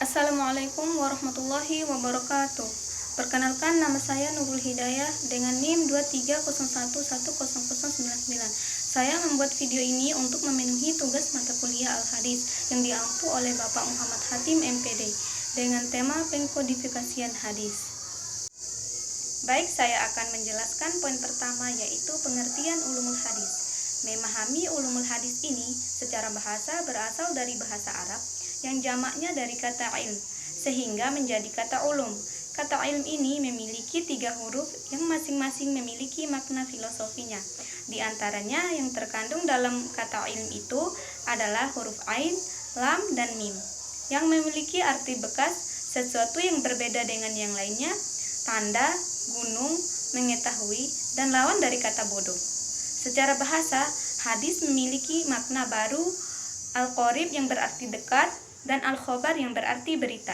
Assalamualaikum warahmatullahi wabarakatuh. Perkenalkan, nama saya Nurul Hidayah dengan NIM 230110099. Saya membuat video ini untuk memenuhi tugas mata kuliah Al-Hadis yang diampu oleh Bapak Muhammad Hatim MPD dengan tema pengkodifikasian hadis. Baik, saya akan menjelaskan poin pertama, yaitu pengertian ulumul hadis. Memahami ulumul hadis ini secara bahasa berasal dari bahasa Arab yang jamaknya dari kata ilm, sehingga menjadi kata ulum. Kata ilm ini memiliki 3 huruf yang masing-masing memiliki makna filosofinya. Di antaranya yang terkandung dalam kata ilm itu adalah huruf ain, lam, dan mim, yang memiliki arti bekas, sesuatu yang berbeda dengan yang lainnya, tanda, gunung, mengetahui, dan lawan dari kata bodoh. Secara bahasa, hadis memiliki makna baru, al-qorib yang berarti dekat, dan al-khobar yang berarti berita.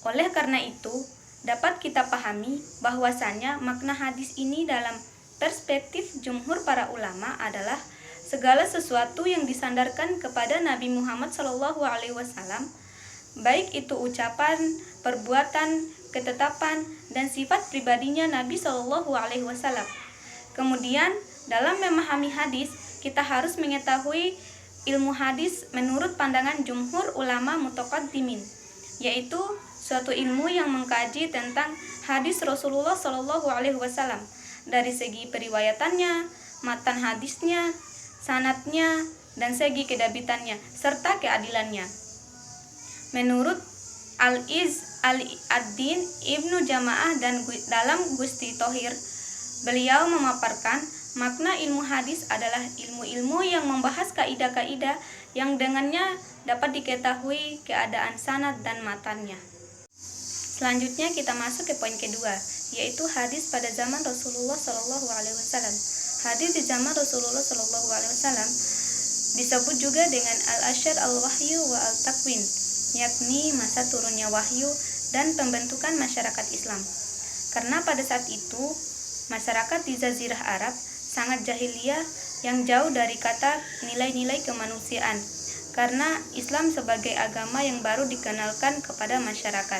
Oleh karena itu, dapat kita pahami bahwasanya makna hadis ini dalam perspektif jumhur para ulama adalah segala sesuatu yang disandarkan kepada Nabi Muhammad SAW, baik itu ucapan, perbuatan, ketetapan, dan sifat pribadinya Nabi SAW. Kemudian, dalam memahami hadis, kita harus mengetahui ilmu hadis menurut pandangan jumhur ulama mutaqaddimin, yaitu suatu ilmu yang mengkaji tentang hadis Rasulullah SAW dari segi periwayatannya, matan hadisnya, sanadnya, dan segi kedabitannya serta keadilannya. Menurut Al-Iz Al-Ad-Din Ibnu Jamaah dan dalam Gusti Thohir, beliau memaparkan makna ilmu hadis adalah ilmu-ilmu yang membahas kaidah-kaidah yang dengannya dapat diketahui keadaan sanad dan matannya. Selanjutnya kita masuk ke poin kedua, yaitu hadis pada zaman Rasulullah SAW. Hadis di zaman Rasulullah SAW disebut juga dengan al-asyar al-wahyu wa al-takwin, yakni masa turunnya wahyu dan pembentukan masyarakat Islam. Karena pada saat itu masyarakat di Jazirah Arab sangat jahiliyah yang jauh dari kata nilai-nilai kemanusiaan, karena Islam sebagai agama yang baru dikenalkan kepada masyarakat.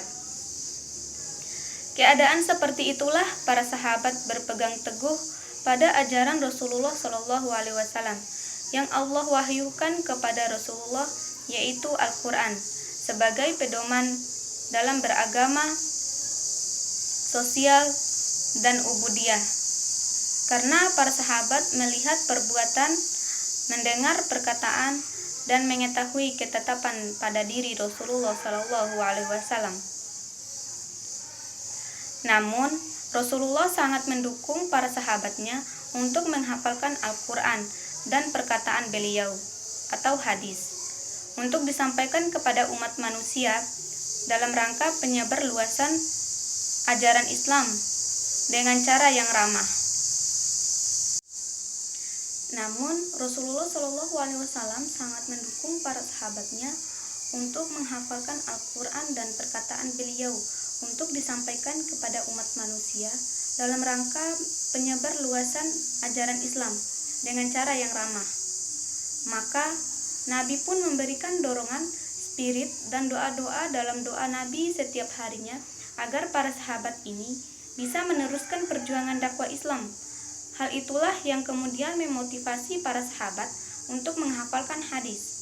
Keadaan seperti itulah para sahabat berpegang teguh pada ajaran Rasulullah SAW yang Allah wahyukan kepada Rasulullah, yaitu Al-Quran, sebagai pedoman dalam beragama, sosial, dan ubudiyah. Karena para sahabat melihat perbuatan, mendengar perkataan, dan mengetahui ketetapan pada diri Rasulullah SAW. Namun, Rasulullah sangat mendukung para sahabatnya untuk menghafalkan Al-Quran dan perkataan beliau atau hadis untuk disampaikan kepada umat manusia dalam rangka penyebar luasan ajaran Islam dengan cara yang ramah. Namun, Rasulullah SAW sangat mendukung para sahabatnya untuk menghafalkan Al-Quran dan perkataan beliau untuk disampaikan kepada umat manusia dalam rangka penyebar luasan ajaran Islam dengan cara yang ramah. Maka, Nabi pun memberikan dorongan, spirit, dan doa-doa dalam doa Nabi setiap harinya agar para sahabat ini bisa meneruskan perjuangan dakwah Islam. Hal itulah yang kemudian memotivasi para sahabat untuk menghafalkan hadis.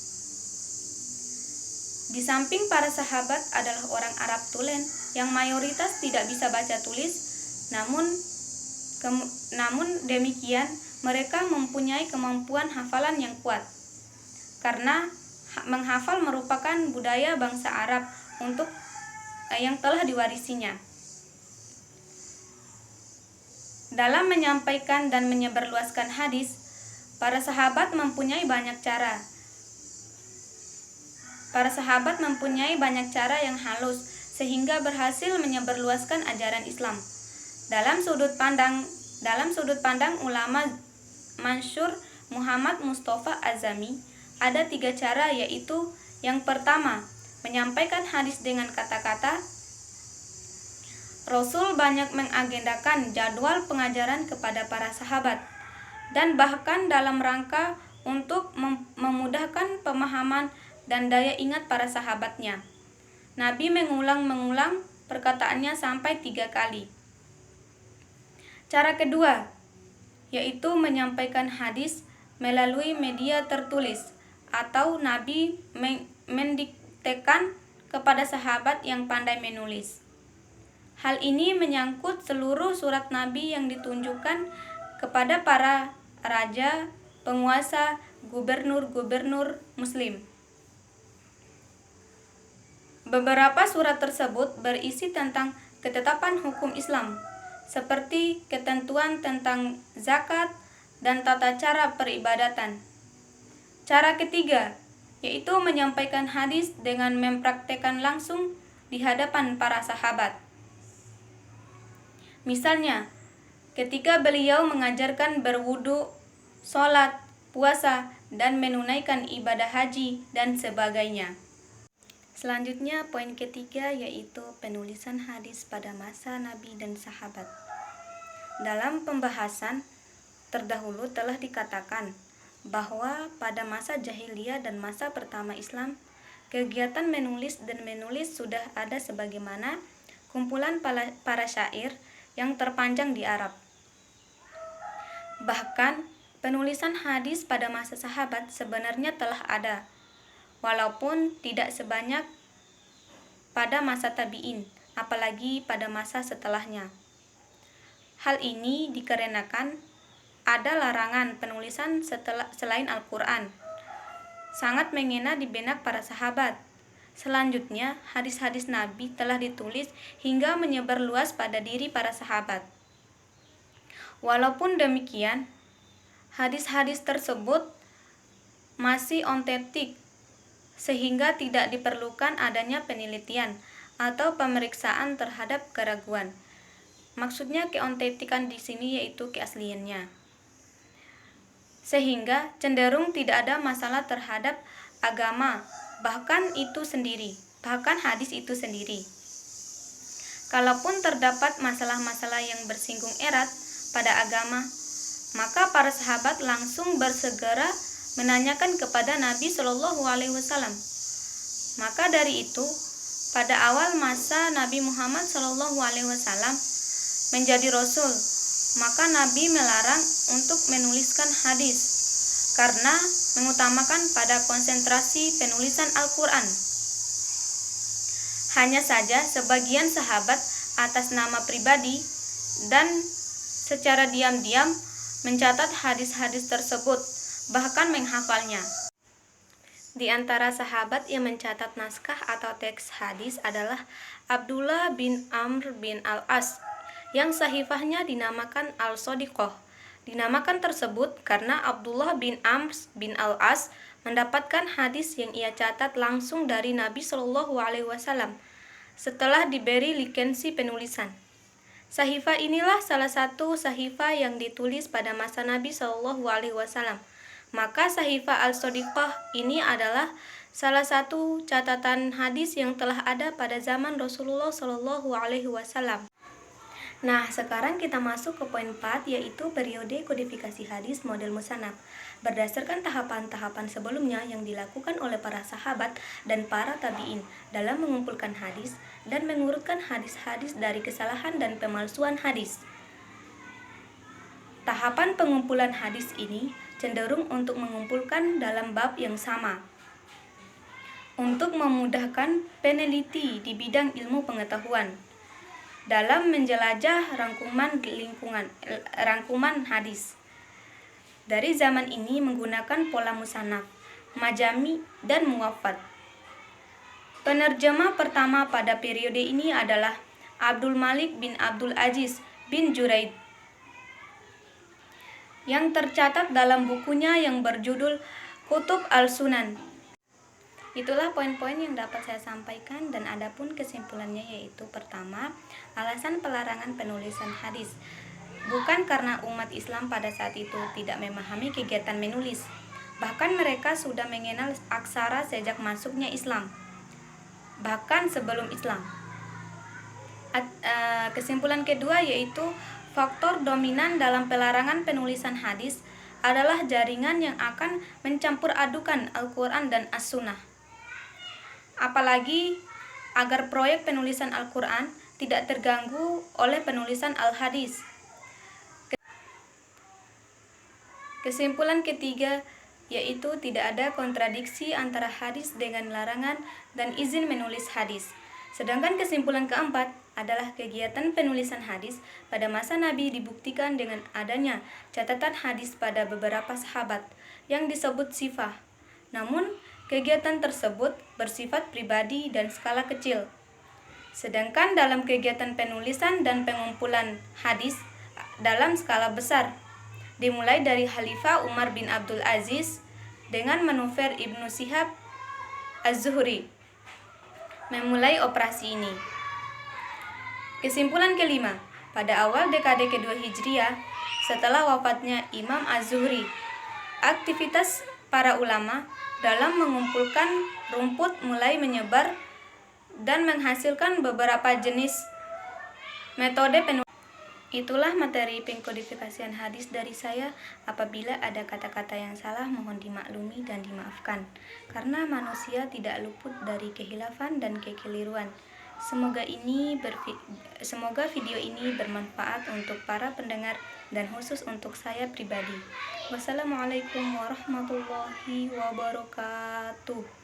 Di samping para sahabat adalah orang Arab tulen yang mayoritas tidak bisa baca tulis, namun demikian mereka mempunyai kemampuan hafalan yang kuat. Karena menghafal merupakan budaya bangsa Arab yang telah diwarisinya. Dalam menyampaikan dan menyebarluaskan hadis, para sahabat mempunyai banyak cara. Yang halus sehingga berhasil menyebarluaskan ajaran Islam. Dalam sudut pandang ulama masyhur Muhammad Mustafa Azami, ada 3 cara, yaitu yang pertama, menyampaikan hadis dengan kata-kata. Rasul banyak mengagendakan jadwal pengajaran kepada para sahabat, dan bahkan dalam rangka untuk memudahkan pemahaman dan daya ingat para sahabatnya. Nabi mengulang-mengulang perkataannya sampai 3 kali. Cara kedua, yaitu menyampaikan hadis melalui media tertulis, atau Nabi mendiktekan kepada sahabat yang pandai menulis. Hal ini menyangkut seluruh surat Nabi yang ditunjukkan kepada para raja, penguasa, gubernur-gubernur Muslim. Beberapa surat tersebut berisi tentang ketetapan hukum Islam, seperti ketentuan tentang zakat dan tata cara peribadatan. Cara ketiga, yaitu menyampaikan hadis dengan mempraktekkan langsung di hadapan para sahabat. Misalnya, ketika beliau mengajarkan berwudu, sholat, puasa, dan menunaikan ibadah haji, dan sebagainya. Selanjutnya, poin ketiga yaitu penulisan hadis pada masa Nabi dan sahabat. Dalam pembahasan terdahulu telah dikatakan bahwa pada masa jahiliyah dan masa pertama Islam, kegiatan menulis sudah ada sebagaimana kumpulan para syair yang terpanjang di Arab. Bahkan, penulisan hadis pada masa sahabat sebenarnya telah ada, walaupun tidak sebanyak pada masa tabi'in, apalagi pada masa setelahnya. Hal ini dikarenakan ada larangan penulisan selain Al-Quran, sangat mengena di benak para sahabat. Selanjutnya, hadis-hadis Nabi telah ditulis hingga menyebar luas pada diri para sahabat. Walaupun demikian, hadis-hadis tersebut masih otentik, sehingga tidak diperlukan adanya penelitian atau pemeriksaan terhadap keraguan. Maksudnya keautentikan di sini yaitu keasliannya. Sehingga cenderung tidak ada masalah terhadap agama, bahkan hadis itu sendiri. Kalaupun terdapat masalah-masalah yang bersinggung erat pada agama, maka para sahabat langsung bersegera menanyakan kepada Nabi Shallallahu Alaihi Wasallam. Maka dari itu, pada awal masa Nabi Muhammad Shallallahu Alaihi Wasallam menjadi Rasul, maka Nabi melarang untuk menuliskan hadis karena mengutamakan pada konsentrasi penulisan Al-Quran. Hanya saja sebagian sahabat atas nama pribadi dan secara diam-diam mencatat hadis-hadis tersebut, bahkan menghafalnya. Di antara sahabat yang mencatat naskah atau teks hadis adalah Abdullah bin Amr bin Al-As, yang sahifahnya dinamakan Al-Sodiqoh. Dinamakan tersebut karena Abdullah bin Amr bin Al-As mendapatkan hadis yang ia catat langsung dari Nabi Shallallahu Alaihi Wasallam setelah diberi lisensi penulisan. Sahifah inilah salah satu sahifah yang ditulis pada masa Nabi Shallallahu Alaihi Wasallam. Maka sahifah Al-Sodiqah ini adalah salah satu catatan hadis yang telah ada pada zaman Rasulullah Shallallahu Alaihi Wasallam. Nah, sekarang kita masuk ke poin 4, yaitu periode kodifikasi hadis model musannaf. Berdasarkan tahapan-tahapan sebelumnya yang dilakukan oleh para sahabat dan para tabi'in dalam mengumpulkan hadis dan mengurutkan hadis-hadis dari kesalahan dan pemalsuan hadis. Tahapan pengumpulan hadis ini cenderung untuk mengumpulkan dalam bab yang sama, untuk memudahkan peneliti di bidang ilmu pengetahuan dalam menjelajah rangkuman hadis. Dari zaman ini menggunakan pola musannaf, majami, dan muwafat. Penerjemah pertama pada periode ini adalah Abdul Malik bin Abdul Aziz bin Juraid, yang tercatat dalam bukunya yang berjudul Kutub Al-Sunan. Itulah poin-poin yang dapat saya sampaikan, dan adapun kesimpulannya yaitu pertama, alasan pelarangan penulisan hadis bukan karena umat Islam pada saat itu tidak memahami kegiatan menulis. Bahkan mereka sudah mengenal aksara sejak masuknya Islam, bahkan sebelum Islam. Kesimpulan kedua yaitu faktor dominan dalam pelarangan penulisan hadis adalah jaringan yang akan mencampur adukan Al-Quran dan As-Sunnah. Apalagi agar proyek penulisan Al-Quran tidak terganggu oleh penulisan Al-Hadis. Kesimpulan ketiga yaitu tidak ada kontradiksi antara hadis dengan larangan dan izin menulis hadis. Sedangkan kesimpulan keempat adalah kegiatan penulisan hadis pada masa Nabi dibuktikan dengan adanya catatan hadis pada beberapa sahabat yang disebut sifah. Namun, kegiatan tersebut bersifat pribadi dan skala kecil. Sedangkan dalam kegiatan penulisan dan pengumpulan hadis dalam skala besar, dimulai dari Khalifah Umar bin Abdul Aziz dengan manuver Ibnu Syihab Az-Zuhri memulai operasi ini. Kesimpulan kelima, pada awal dekade kedua Hijriah, setelah wafatnya Imam Az-Zuhri, aktivitas para ulama dalam mengumpulkan rumput mulai menyebar dan menghasilkan beberapa jenis metode penulisan. Itulah materi pengkodifikasian hadis dari saya. Apabila ada kata-kata yang salah, mohon dimaklumi dan dimaafkan, karena manusia tidak luput dari kehilafan dan kekeliruan. Semoga video ini bermanfaat untuk para pendengar dan khusus untuk saya pribadi. Wassalamualaikum warahmatullahi wabarakatuh.